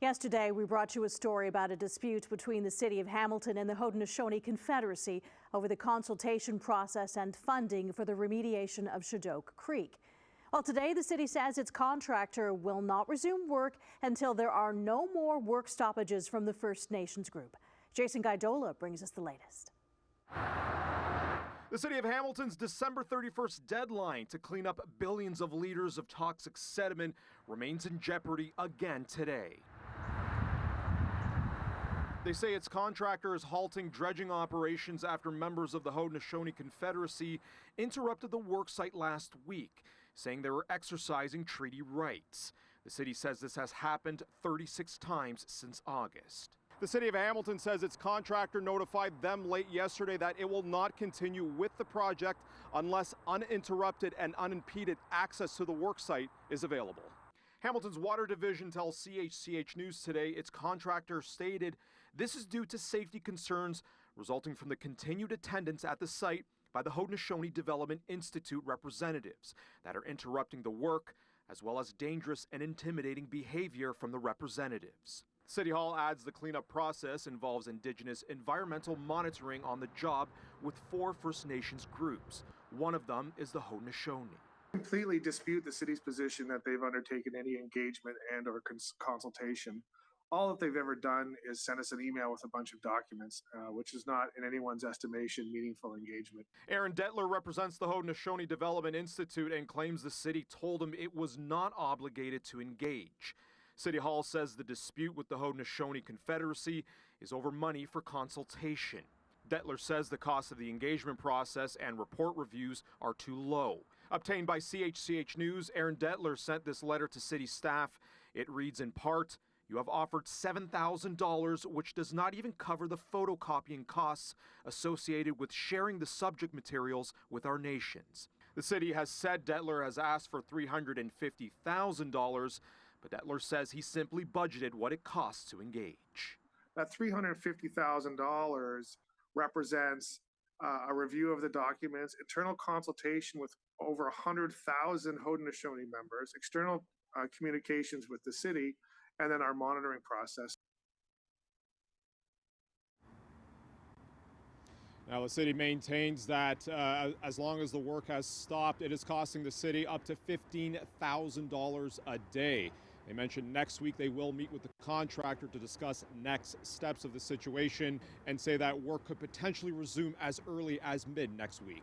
Yesterday, we brought you a story about a dispute between the City of Hamilton and the Haudenosaunee Confederacy over the consultation process and funding for the remediation of Chedoke Creek. Well, today the city says its contractor will not resume work until there are no more work stoppages from the First Nations group. Jason Gaidola brings us the latest. The City of Hamilton's December 31st deadline to clean up billions of liters of toxic sediment remains in jeopardy again today. They say its contractor is halting dredging operations after members of the Haudenosaunee Confederacy interrupted the worksite last week, saying they were exercising treaty rights. The city says this has happened 36 times since August. The City of Hamilton says its contractor notified them late yesterday that it will not continue with the project unless uninterrupted and unimpeded access to the worksite is available. Hamilton's Water Division tells CHCH News today its contractor stated this is due to safety concerns resulting from the continued attendance at the site by the Haudenosaunee Development Institute representatives that are interrupting the work, as well as dangerous and intimidating behavior from the representatives. City Hall adds the cleanup process involves Indigenous environmental monitoring on the job with 4 First Nations groups. One of them is the Haudenosaunee. Completely dispute the city's position that they've undertaken any engagement and or consultation. All that they've ever done is send us an email with a bunch of documents, which is not, in anyone's estimation, meaningful engagement. Aaron Detler represents the Haudenosaunee Development Institute and claims the city told him it was not obligated to engage. City Hall says the dispute with the Haudenosaunee Confederacy is over money for consultation. Detler says the cost of the engagement process and report reviews are too low. Obtained by CHCH News, Aaron Detler sent this letter to city staff. It reads in part, "You have offered $7,000, which does not even cover the photocopying costs associated with sharing the subject materials with our nations." The city has said Detler has asked for $350,000, but Detler says he simply budgeted what it costs to engage. That $350,000 represents a review of the documents, internal consultation with over 100,000 Haudenosaunee members, external communications with the city, and then our monitoring process. Now, the city maintains that as long as the work has stopped, it is costing the city up to $15,000 a day. They mentioned next week they will meet with the contractor to discuss next steps of the situation and say that work could potentially resume as early as mid next week.